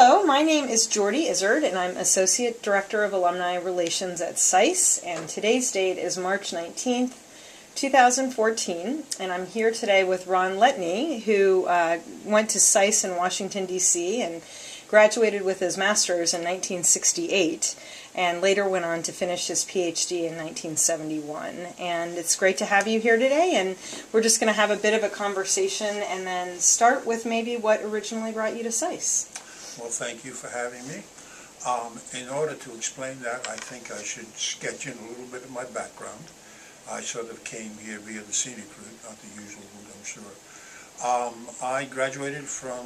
Hello, my name is Jordy Izzard, and I'm Associate Director of Alumni Relations at SAIS, and today's date is March 19th, 2014, and I'm here today with Ron Letteney, who went to SAIS in Washington, D.C., and graduated with his master's in 1968, and later went on to finish his Ph.D. in 1971. And it's great to have you here today, and we're just going to have a bit of a conversation and then start with maybe what originally brought you to SAIS. Well, thank you for having me. In order to explain that, I think I should sketch in a little bit of my background. I sort of came here via the scenic route, not the usual route, I'm sure. I graduated from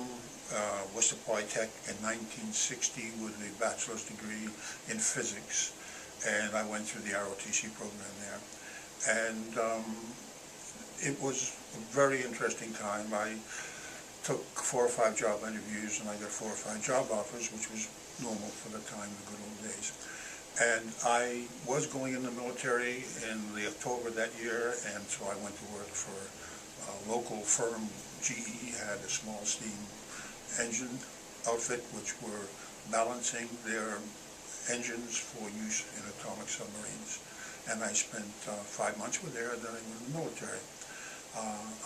Worcester Polytech in 1960 with a bachelor's degree in physics, and I went through the ROTC program there. And it was a very interesting time. I took 4 or 5 job interviews, and I got 4 or 5 job offers, which was normal for the time, the good old days. And I was going in the military in the October that year, and so I went to work for a local firm. GE had a small steam engine outfit which were balancing their engines for use in atomic submarines. And I spent 5 months with there, then I went in the military.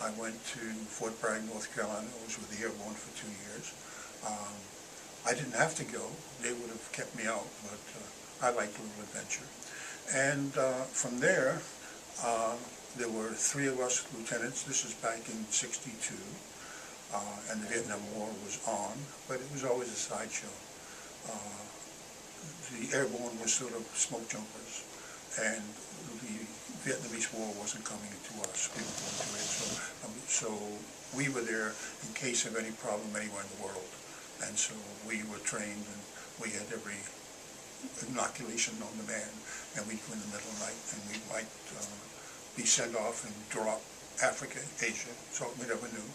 I went to Fort Bragg, North Carolina. I was with the Airborne for 2 years. I didn't have to go. They would have kept me out, but I liked a little adventure. And from there were 3 of us lieutenants. This is back in '62, and the Vietnam War was on, but it was always a sideshow. The Airborne was sort of smoke jumpers, and the Vietnamese War wasn't coming to us. We were going to it, so we were there in case of any problem anywhere in the world. And so we were trained, and we had every inoculation known to man, and we'd go in the middle of the night, and we might be sent off and drop Africa, Asia, so we never knew.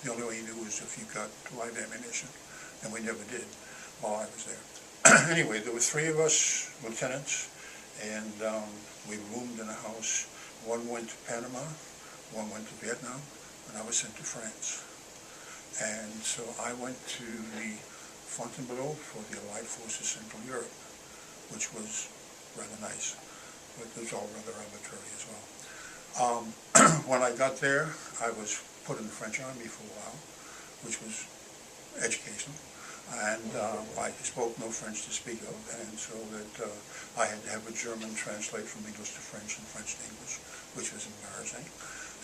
The only way you knew was if you got live ammunition, and we never did while I was there. Anyway, there were 3 of us lieutenants, and we roomed in a house. One went to Panama, one went to Vietnam, and I was sent to France. And so I went to the Fontainebleau for the Allied Forces Central Europe, which was rather nice, but it was all rather arbitrary as well. When I got there, I was put in the French Army for a while, which was educational, and I spoke no French to speak of, and so that I had to have a German translate from English to French and French to English, which was embarrassing.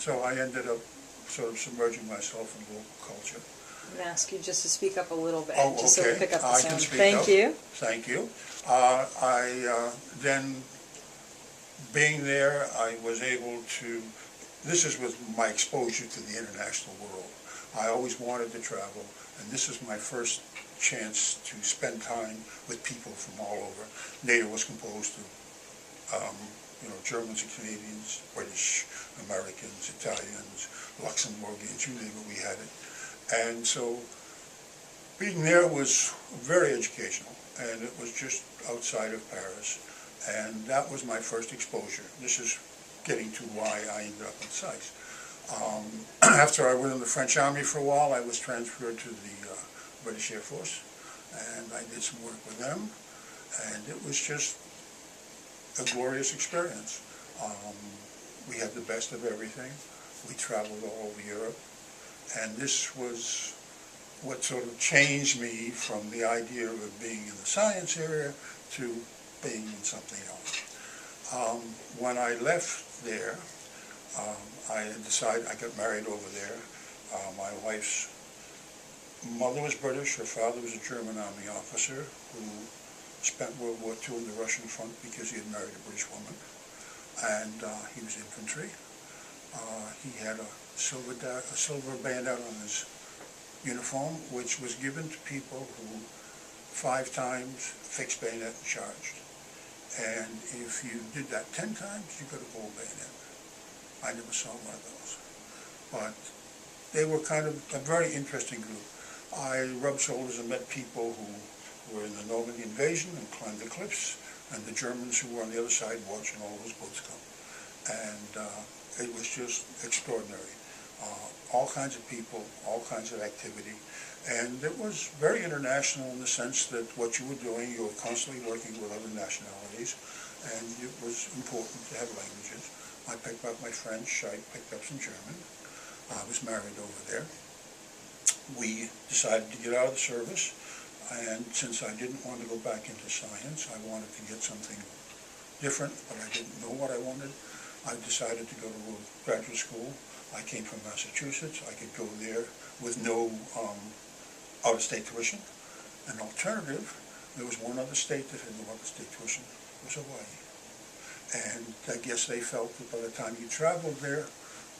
So I ended up sort of submerging myself in local culture. I'm going to ask you just to speak up a little bit, just okay. so we pick up the I sound. can speak Thank up. you. Thank you. Then, being there, I was able to, this was my exposure to the international world. I always wanted to travel, and this was my first chance to spend time with people from all over. NATO was composed of Germans and Canadians, British, Americans, Italians, Luxembourgians, you name it, we had it. And so being there was very educational, and it was just outside of Paris. And that was my first exposure. This is getting to why I ended up in SAIS. After I went in the French Army for a while, I was transferred to the British Air Force, and I did some work with them, and it was just a glorious experience. We had the best of everything. We traveled all over Europe, and this was what sort of changed me from the idea of being in the science area to being in something else. When I left there, I decided, I got married over there. My wife's mother was British, her father was a German army officer who spent World War II in the Russian front because he had married a British woman, and he was infantry. He had a silver bandet on his uniform, which was given to people who 5 times fixed bayonet and charged. And if you did that 10 times, you got a gold bayonet. I never saw one of those. But they were kind of a very interesting group. I rubbed shoulders and met people who were in the Normandy invasion and climbed the cliffs, and the Germans who were on the other side watching all those boats come. And it was just extraordinary. All kinds of people, all kinds of activity. And it was very international in the sense that what you were doing, you were constantly working with other nationalities, and it was important to have languages. I picked up my French, I picked up some German. I was married over there. We decided to get out of the service, and since I didn't want to go back into science, I wanted to get something different, but I didn't know what I wanted. I decided to go to graduate school. I came from Massachusetts. I could go there with no out-of-state tuition. An alternative, there was one other state that had no out-of-state tuition. It was Hawaii. And I guess they felt that by the time you traveled there,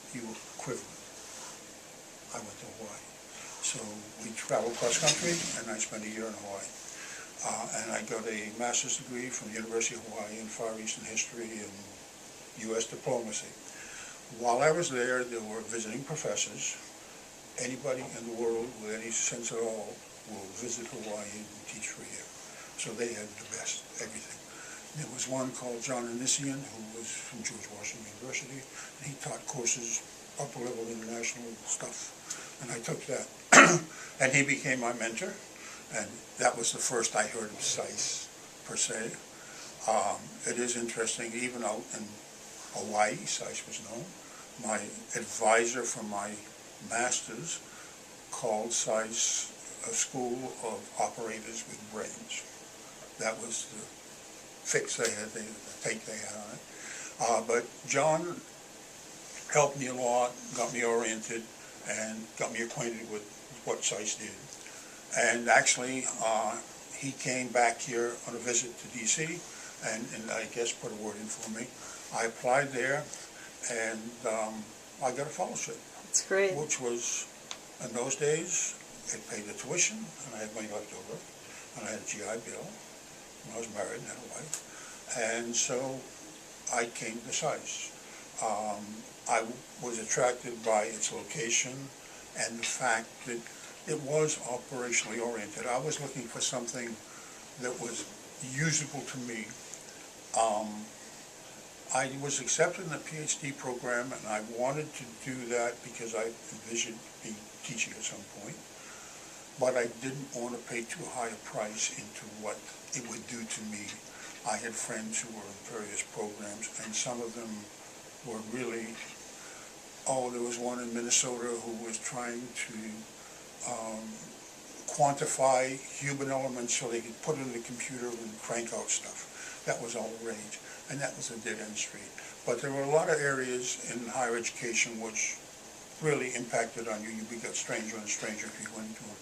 you were equivalent. I went to Hawaii. So we traveled cross-country, and I spent a year in Hawaii. And I got a master's degree from the University of Hawaii in Far Eastern History and U.S. diplomacy. While I was there were visiting professors. Anybody in the world with any sense at all will visit Hawaii and teach for a year. So they had the best, everything. There was one called John Anisian, who was from George Washington University, and he taught courses, upper-level international stuff, and I took that. And he became my mentor, and that was the first I heard of SAIS, per se. It is interesting, even out in Hawaii, SAIS was known. My advisor for my master's called SAIS a school of operators with brains. That was the fix they had, the take they had on it. But John helped me a lot, got me oriented, and got me acquainted with what SAIS did. And actually, he came back here on a visit to D.C. and I guess put a word in for me. I applied there, and I got a fellowship. That's great. Which was, in those days, it paid the tuition, and I had money left over, and I had a GI Bill, and I was married and had a wife. And so I came to SAIS. I was attracted by its location and the fact that it was operationally oriented. I was looking for something that was usable to me. I was accepted in the Ph.D. program, and I wanted to do that because I envisioned being teaching at some point. But I didn't want to pay too high a price into what it would do to me. I had friends who were in various programs, and some of them were really, there was one in Minnesota who was trying to quantify human elements so they could put it in the computer and crank out stuff. That was all the rage, and that was a dead-end street. But there were a lot of areas in higher education which really impacted on you. You got stranger and stranger if you went into them.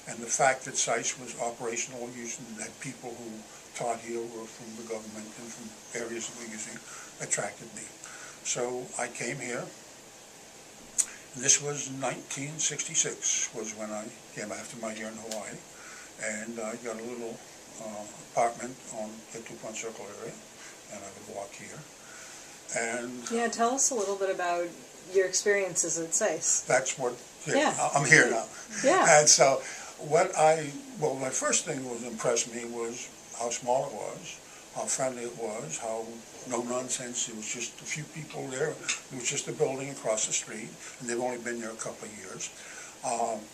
And the fact that SAIS was operational, using that people who taught here were from the government and from areas that we're using, attracted me. So I came here. This was 1966, was when I came after my year in Hawaii. And I got a little apartment on the 2-Point Circle area, and I would walk here. And yeah, tell us a little bit about your experiences at SAIS. That's what, Yeah. I'm here now. Yeah. And so my first thing that impressed me was how small it was, how friendly it was, how no nonsense. It was just a few people there. It was just a building across the street, and they've only been there a couple of years.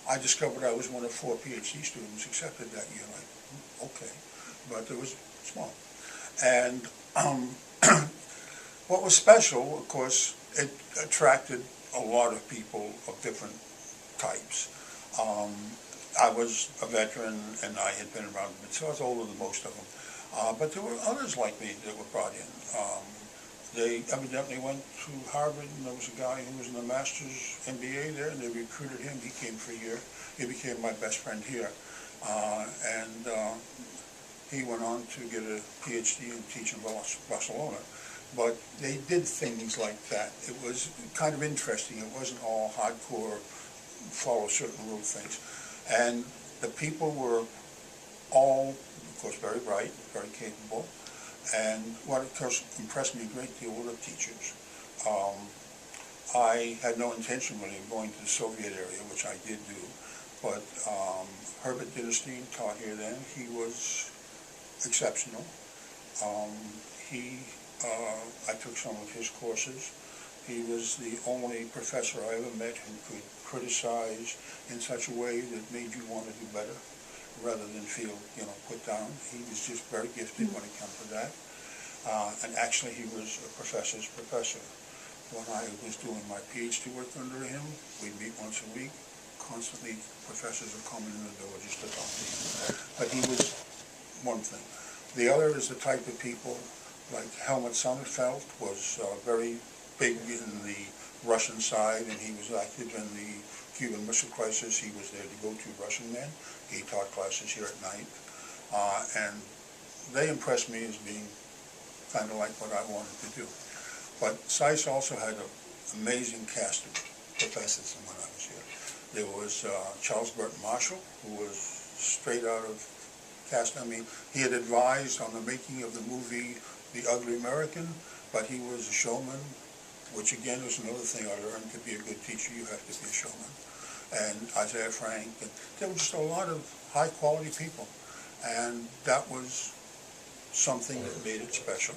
I discovered I was one of 4 PhD students accepted that year. Like, okay, but it was small. And what was special, of course, it attracted a lot of people of different types. I was a veteran, and I had been around, so I was older than most of them. But there were others like me that were brought in. They evidently went to Harvard, and there was a guy who was in the master's MBA there, and they recruited him. He came for a year. He became my best friend here. And he went on to get a PhD and teach in Barcelona. But they did things like that. It was kind of interesting. It wasn't all hardcore, follow certain rule things. And the people were all, of course, very bright, very capable. And what, of course, impressed me a great deal were the teachers. I had no intention really of going to the Soviet area, which I did do. But Herbert Dinnerstein taught here then. He was exceptional. I took some of his courses. He was the only professor I ever met who could criticize in such a way that made you want to do better, rather than feel, put down. He was just very gifted when it came to that. And actually, he was a professor's professor. When I was doing my Ph.D. work under him, we'd meet once a week. Constantly, professors are coming in the door just to talk to him. But he was one thing. The other is the type of people, like Helmut Sonnenfeld was very big in the Russian side, and he was active in the Cuban Missile Crisis. He was there to go-to Russian man. He taught classes here at night. And they impressed me as being kind of like what I wanted to do. But SAIS also had an amazing cast of professors when I was here. There was Charles Burton Marshall, who was straight out of cast. I mean, he had advised on the making of the movie The Ugly American, but he was a showman, which again was another thing I learned. To be a good teacher, you have to be a showman. And Isaiah Frank, and there were just a lot of high-quality people, and that was something that made it special.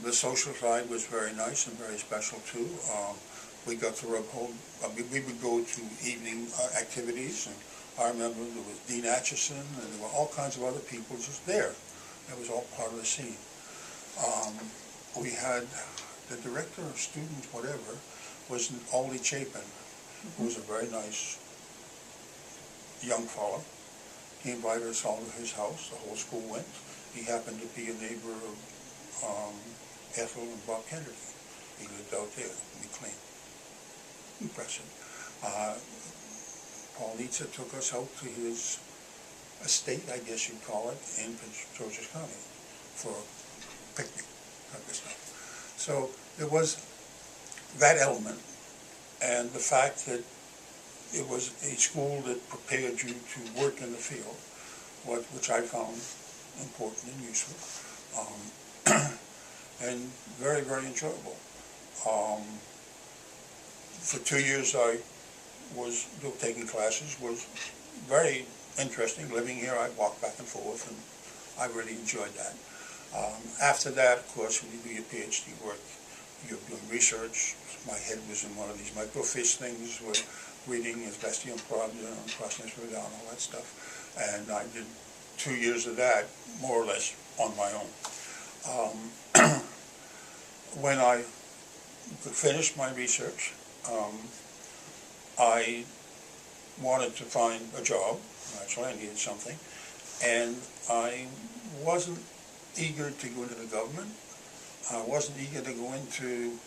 The social side was very nice and very special too. We got to rub home. We would go to evening activities, and I remember there was Dean Atchison, and there were all kinds of other people just there. That was all part of the scene. We had the director of students, whatever, was Aldi Chapin, who was a very nice young fellow. He invited us all to his house. The whole school went. He happened to be a neighbor of Ethel and Bob Kennedy. He lived out there in McLean. Impressive. Paul Nietzsche took us out to his estate, I guess you'd call it, in Prince George's County for a picnic type of stuff. So there was that element, and the fact that it was a school that prepared you to work in the field, which I found important and useful, and very, very enjoyable. For 2 years I was taking classes, was very interesting. Living here, I walked back and forth, and I really enjoyed that. After that, of course, when you do your PhD work, you're doing research. My head was in one of these microfiche things where reading as best you can, crossing through down, all that stuff. And I did 2 years of that, more or less, on my own. When I finished my research, I wanted to find a job. Actually, I needed something. And I wasn't eager to go into the government. I wasn't eager to go into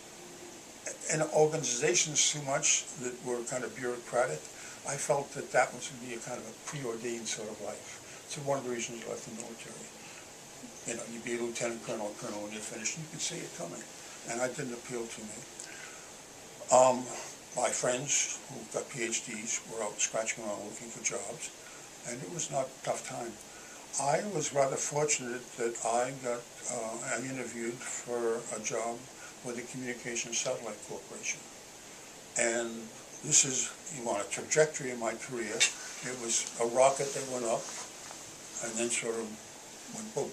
organizations too much that were kind of bureaucratic. I felt that that was going to be a kind of a preordained sort of life. So one of the reasons I left the military. You'd be a lieutenant colonel or colonel when you're finished, and you could see it coming. And that didn't appeal to me. My friends who got PhDs were out scratching around looking for jobs, and it was not a tough time. I was rather fortunate that I interviewed for a job with the Communications Satellite Corporation. And this is, you want a trajectory of my career. It was a rocket that went up and then sort of went boom.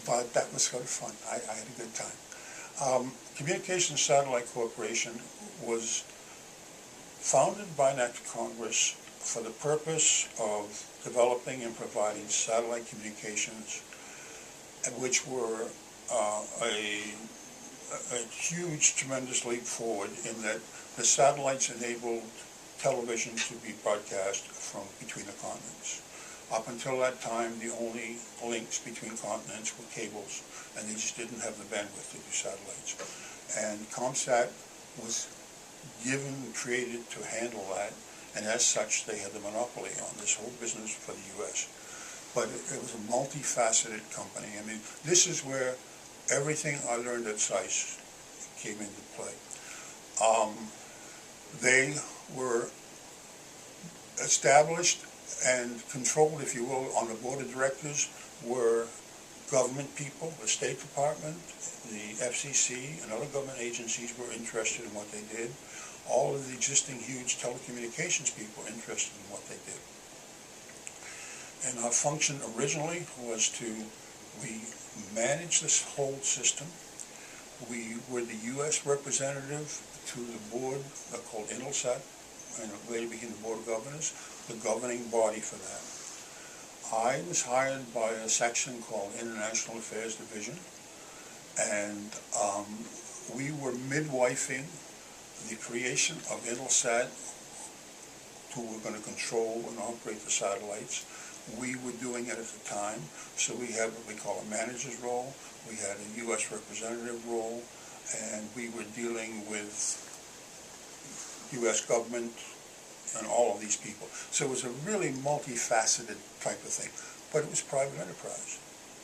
But that was sort of fun. I had a good time. Communications Satellite Corporation was founded by an act of Congress for the purpose of developing and providing satellite communications, which were a huge, tremendous leap forward in that the satellites enabled television to be broadcast from between the continents. Up until that time, the only links between continents were cables, and they just didn't have the bandwidth to do satellites. And ComSat was created to handle that, and as such, they had the monopoly on this whole business for the U.S. But it was a multifaceted company. I mean, this is where everything I learned at SAIS came into play. They were established and controlled, if you will, on the board of directors were government people, the State Department, the FCC, and other government agencies were interested in what they did. All of the existing huge telecommunications people were interested in what they did. And our function originally was we managed this whole system. We were the U.S. representative to the board called Intelsat, and it later became the Board of Governors, the governing body for that. I was hired by a section called International Affairs Division, and we were midwifing the creation of Intelsat, who were going to control and operate the satellites. We were doing it at the time, so we had what we call a manager's role, we had a U.S. representative role, and we were dealing with U.S. government and all of these people. So it was a really multifaceted type of thing, but it was private enterprise,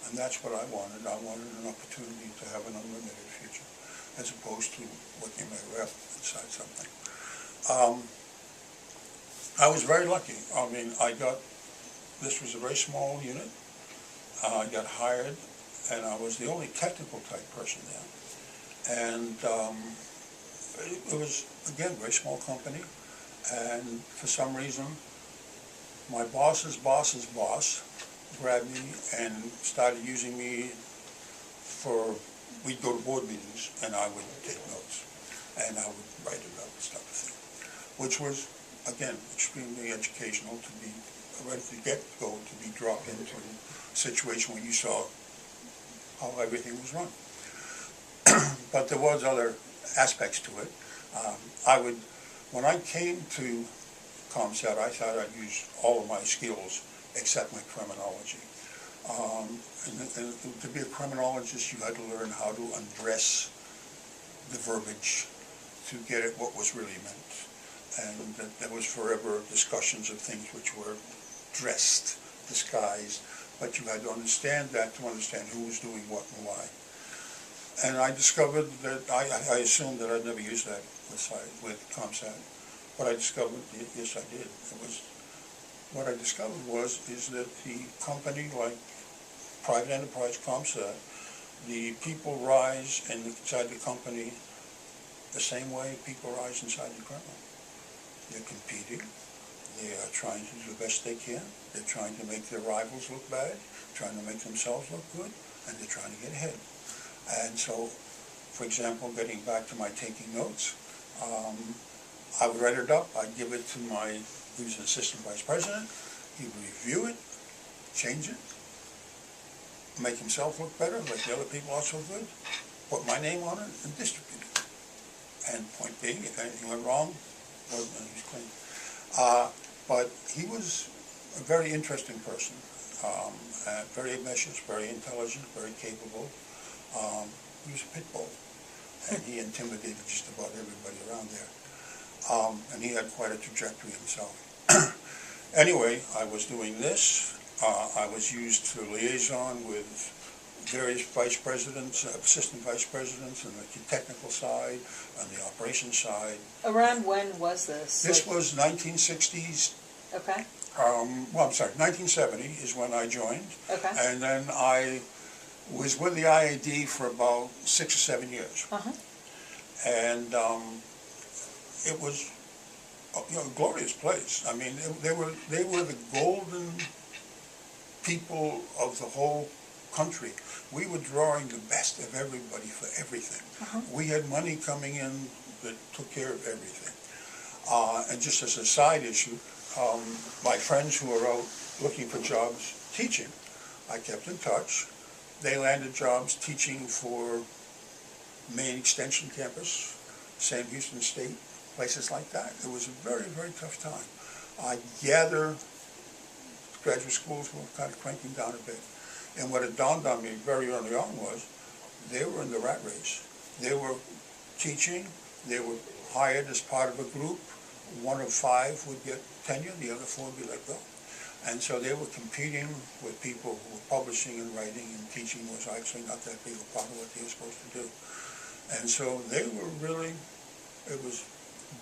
and that's what I wanted. I wanted an opportunity to have an unlimited future, as opposed to what you may have inside something. I was very lucky. I mean, this was a very small unit. I got hired, and I was the only technical type person there. And it was, again, a very small company. And for some reason, my boss's boss's boss grabbed me and started using me for, we'd go to board meetings, and I would take notes. And I would write it up, this type of thing. Which was, again, extremely educational to be, right at the get-go, to be dropped into a situation where you saw how everything was run. But there was other aspects to it. When I came to ComSat, I thought I'd use all of my skills except my criminology. And to be a criminologist, you had to learn how to undress the verbiage to get at what was really meant. And there was forever discussions of things which were dressed, disguised, but you had to understand that to understand who was doing what and why. And I discovered that, I assumed that I'd never use that with ComSat, but I discovered, yes I did. What I discovered is that the company, like private enterprise ComSat, the people rise inside the company the same way people rise inside the criminal. They're competing, they are trying to do the best they can, they're trying to make their rivals look bad, trying to make themselves look good, and they're trying to get ahead. And so, for example, getting back to my taking notes, I would write it up, I'd give it to he was an assistant vice president, he would review it, change it, make himself look better, like the other people are so good, put my name on it, and distribute it. And point being, if anything went wrong, well, he was clean. But he was a very interesting person, very ambitious, very intelligent, very capable. He was a pit bull, and he intimidated just about everybody around there. And he had quite a trajectory himself. Anyway, I was doing this. I was used to liaison with various vice presidents, assistant vice presidents, and the technical side, and the operations side. Around when was this? This was 1960s. Okay. Well, I'm sorry, 1970 is when I joined. Okay. And then I was with the IAD for about 6 or 7 years. Uh-huh. And it was a glorious place. I mean, they were the golden people of the whole country. We were drawing the best of everybody for everything. Uh-huh. We had money coming in that took care of everything. And just as a side issue, my friends who were out looking for jobs teaching, I kept in touch. They landed jobs teaching for Maine Extension Campus, Sam Houston State, places like that. It was a very, very tough time. I gather graduate schools were kind of cranking down a bit. And what had dawned on me very early on was they were in the rat race. They were teaching, they were hired as part of a group. 1 of 5 would get tenure, the other 4 would be let go. And so they were competing with people who were publishing and writing, and teaching was actually not that big a part of what they were supposed to do. And so they were really, it was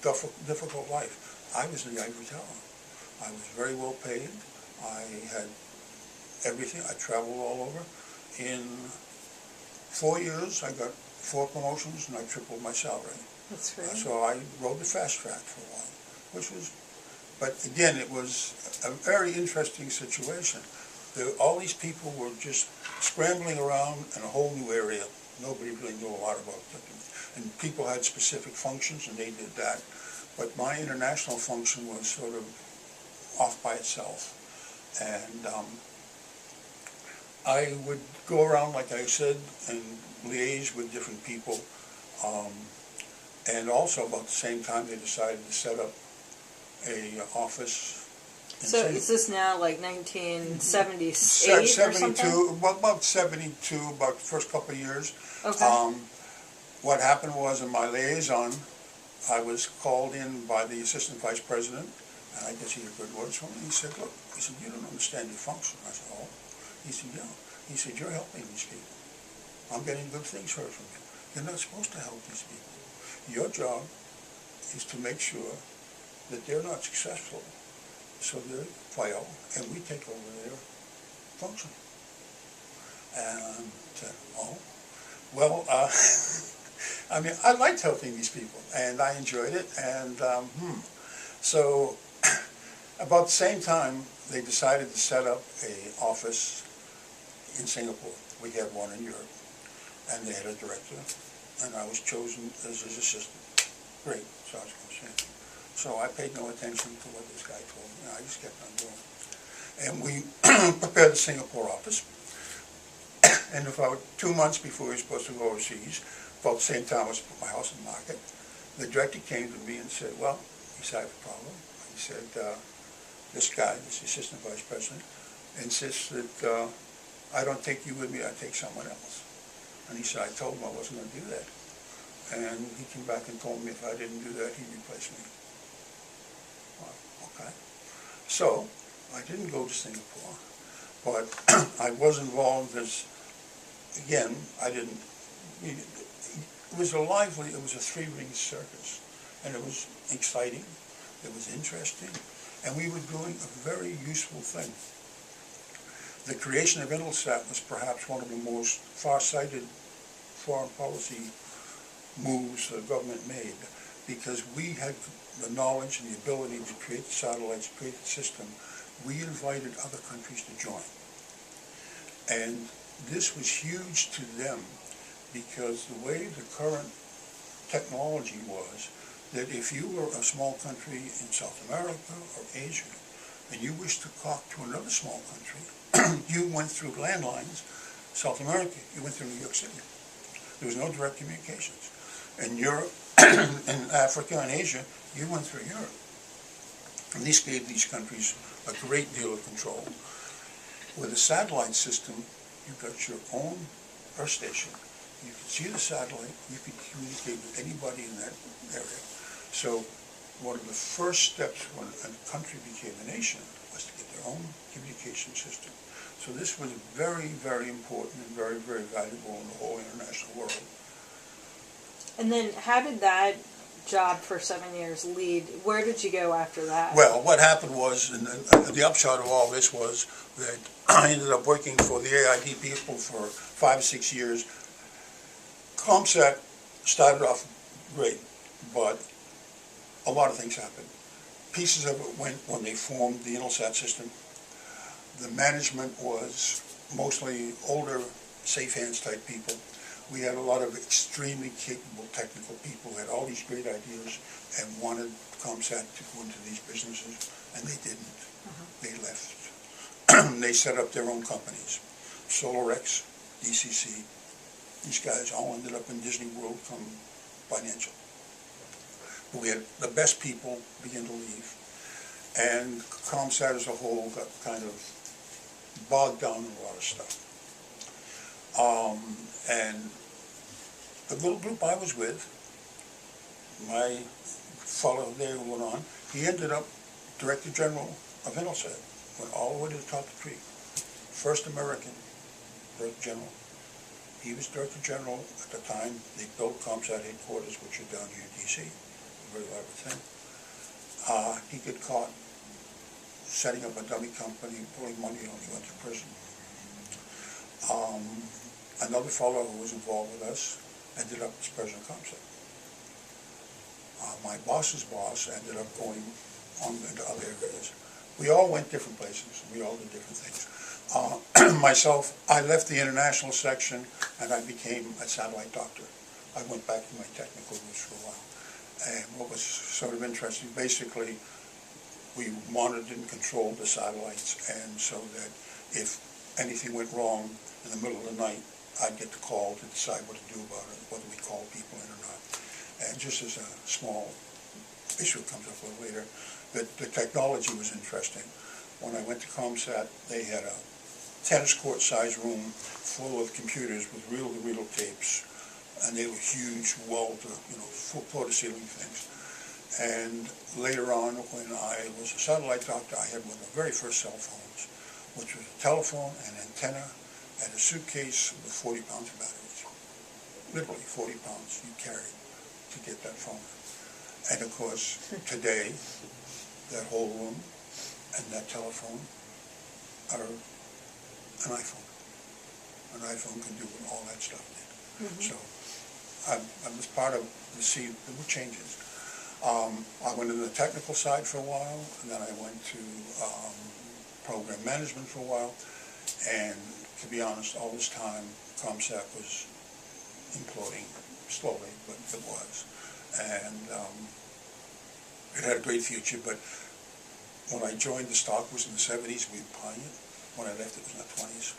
difficult life. I was in the ivory tower. I was very well paid. I had everything. I traveled all over. In 4 years, I got 4 promotions, and I tripled my salary. That's great. So I rode the fast track for a while, which was, but again, it was a very interesting situation. All these people were just scrambling around in a whole new area. Nobody really knew a lot about it. And people had specific functions, and they did that. but my international function was sort of off by itself. And I would go around, like I said, and liaise with different people. And also about the same time they decided to set up a office. So is this now like 1978 or something? 72, well, about 72, about the first couple of years. Okay. What happened was, in my liaison, I was called in by the assistant vice president, and I guess he had good words for me. He said, look, he said, you don't understand your function. I said, oh. He said, yeah. He said, you're helping these people. I'm getting good things heard from you. You're not supposed to help these people. Your job is to make sure that they're not successful, so they fail, and we take over their function. And I said, oh, well, I mean, I liked helping these people, and I enjoyed it, and so about the same time, they decided to set up an office in Singapore. We had one in Europe, and they had a director, and I was chosen as his assistant. Great, Sergeant Shanty. So I paid no attention to what this guy told me. I just kept on doing it. And we prepared the Singapore office. And about 2 months before we were supposed to go overseas, about the same time I was to put my house on the market, the director came to me and said, well, he said, I have a problem. He said, this guy, this assistant vice president, insists that I don't take you with me, I take someone else. And he said, I told him I wasn't going to do that. And he came back and told me if I didn't do that, he'd replace me. Well, okay. So, I didn't go to Singapore, but I was involved as, again, it was a three-ring circus, and it was exciting, it was interesting, and we were doing a very useful thing. The creation of Intelsat was perhaps one of the most far-sighted foreign policy moves the government made, because we had the knowledge and the ability to create the satellites, create the system. We invited other countries to join. And this was huge to them, because the way the current technology was, that if you were a small country in South America or Asia, and you wished to talk to another small country, you went through landlines. South America, you went through New York City. There was no direct communications. In Europe, in Africa and Asia, you went through Europe. And this gave these countries a great deal of control. With a satellite system, you got your own Earth station. You could see the satellite, you could communicate with anybody in that area. So one of the first steps when a country became a nation was to get their own communication system. So this was very, very important and very, very valuable in the whole international world. And then how did that job for 7 years lead? Where did you go after that? Well, what happened was, and the upshot of all this was that I ended up working for the AID people for 5 or 6 years. ComSat started off great, but a lot of things happened. Pieces of it went when they formed the Intelsat system. The management was mostly older, safe hands type people. We had a lot of extremely capable technical people who had all these great ideas and wanted ComSat to go into these businesses, and they didn't. They left. They set up their own companies. SolarX, DCC. These guys all ended up in Disney World come financial. But we had the best people begin to leave. And ComSat as a whole got kind of bogged down in a lot of stuff. And the little group I was with, my fellow there who went on, he ended up Director General of Intelsat, went all the way to the top of the tree. First American Director General. He was Director General at the time. They built ComSat headquarters, which are down here in D.C., a very elaborate thing. He got caught setting up a dummy company, pulling money on. He went to prison. Another fellow who was involved with us ended up as President of ComSat. My boss's boss ended up going on into other areas. We all went different places. We all did different things. Myself, I left the international section and I became a satellite doctor. I went back to my technical roots for a while. And what was sort of interesting, basically, we monitored and controlled the satellites, and so that if anything went wrong in the middle of the night, I'd get the call to decide what to do about it, whether we call people in or not. And just as a small issue that comes up a little later, the technology was interesting. When I went to ComSat, they had a tennis court-sized room full of computers with reel-to-reel tapes, and they were huge, floor-to-ceiling things. And later on, when I was a satellite doctor, I had one of the very first cell phones, which was a telephone, an antenna, and a suitcase with 40 pounds of batteries. Literally 40 pounds you carried to get that phone. And of course, today, that whole room and that telephone are an iPhone. An iPhone can do all that stuff did. Mm-hmm. So I was part of the there were changes. I went into the technical side for a while, and then I went to program management for a while, and to be honest, all this time, ComSat was imploding slowly, but it was. And it had a great future, but when I joined, the stock was in the 70s, we were buying it. When I left, it was in the 20s.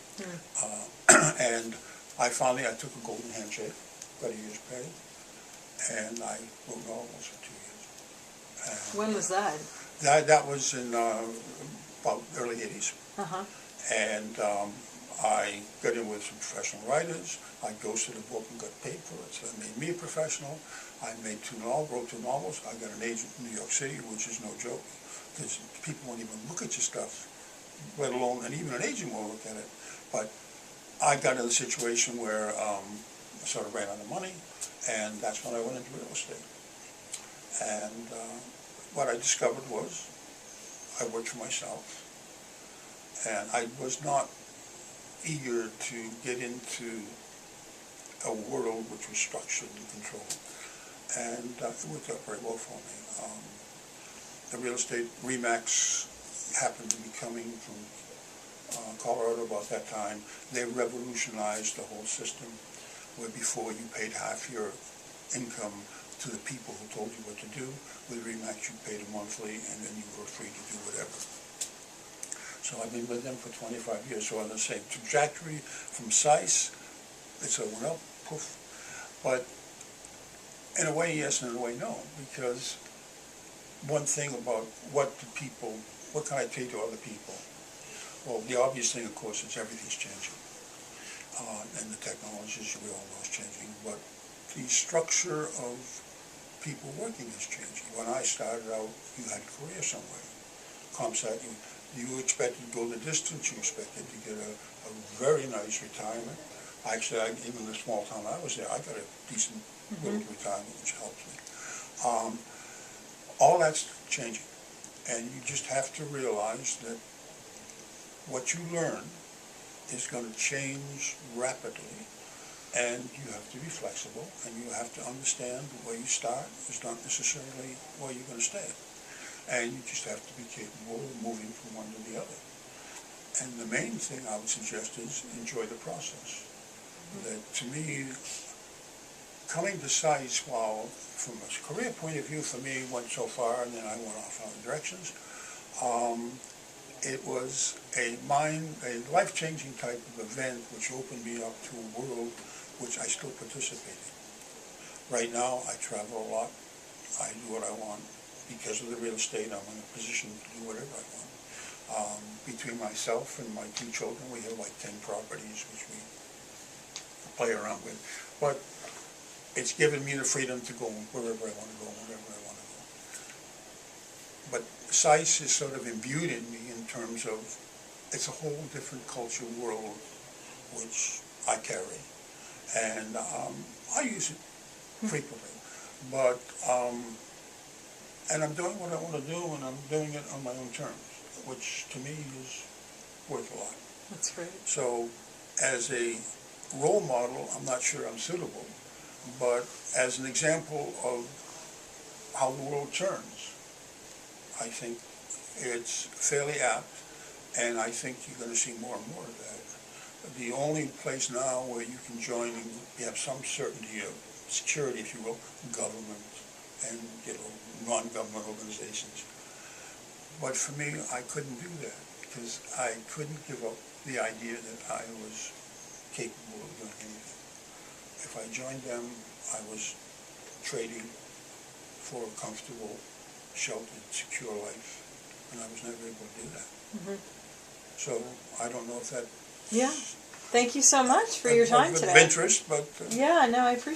And I took a golden handshake, got a year's pay, and I wrote novels for 2 years. And when was that? That was in about early 80s. Uh-huh. And I got in with some professional writers. I ghosted a book and got paid for it, so that made me a professional. I wrote 2 novels. I got an agent in New York City, which is no joke, because people won't even look at your stuff, let alone, and even an agent won't look at it. But I got in a situation where I sort of ran out of money, and that's when I went into real estate. And what I discovered was I worked for myself, and I was not eager to get into a world which was structured and controlled. And it worked out very well for me. The real estate RE/MAX happened to be coming from Colorado about that time. They revolutionized the whole system, where before you paid half your income to the people who told you what to do. With RE/MAX you paid them monthly, and then you were free to do whatever. So I've been with them for 25 years, so on the same trajectory from SAIS. It's a went up, poof. But in a way, yes, and in a way, no, because one thing about what can I say to other people? Well, the obvious thing, of course, is everything's changing. And the technologies, we all know, is changing. But the structure of people working is changing. When I started out, you had a career somewhere. ComSat, you expected to go the distance, you expected to get a very nice retirement. Actually, even the small town I was there, I got a decent little retirement, which helps me. All that's changing. And you just have to realize that what you learn is going to change rapidly, and you have to be flexible, and you have to understand where you start is not necessarily where you're going to stay. And you just have to be capable of moving from one to the other. And the main thing I would suggest is enjoy the process. That, to me, coming to SAIS, while from a career point of view for me went so far, and then I went off in other directions, it was a life-changing type of event which opened me up to a world which I still participate in. Right now, I travel a lot. I do what I want. Because of the real estate, I'm in a position to do whatever I want. Between myself and my 2 children, we have like 10 properties which we play around with. But it's given me the freedom to go wherever I want to go, wherever I want to go. But SAIS is sort of imbued in me in terms of it's a whole different culture world which I carry. And I use it frequently. But and I'm doing what I want to do, and I'm doing it on my own terms, which to me is worth a lot. That's great. So as a role model, I'm not sure I'm suitable, but as an example of how the world turns, I think it's fairly apt, and I think you're going to see more and more of that. The only place now where you can join and you have some certainty of security, if you will, government and, non-government organizations. But for me, I couldn't do that because I couldn't give up the idea that I was capable of doing anything. If I joined them, I was trading for a comfortable, sheltered, secure life, and I was never able to do that. Mm-hmm. So I don't know if that Yeah. Thank you so much for your time today. of interest, but yeah, no, I appreciate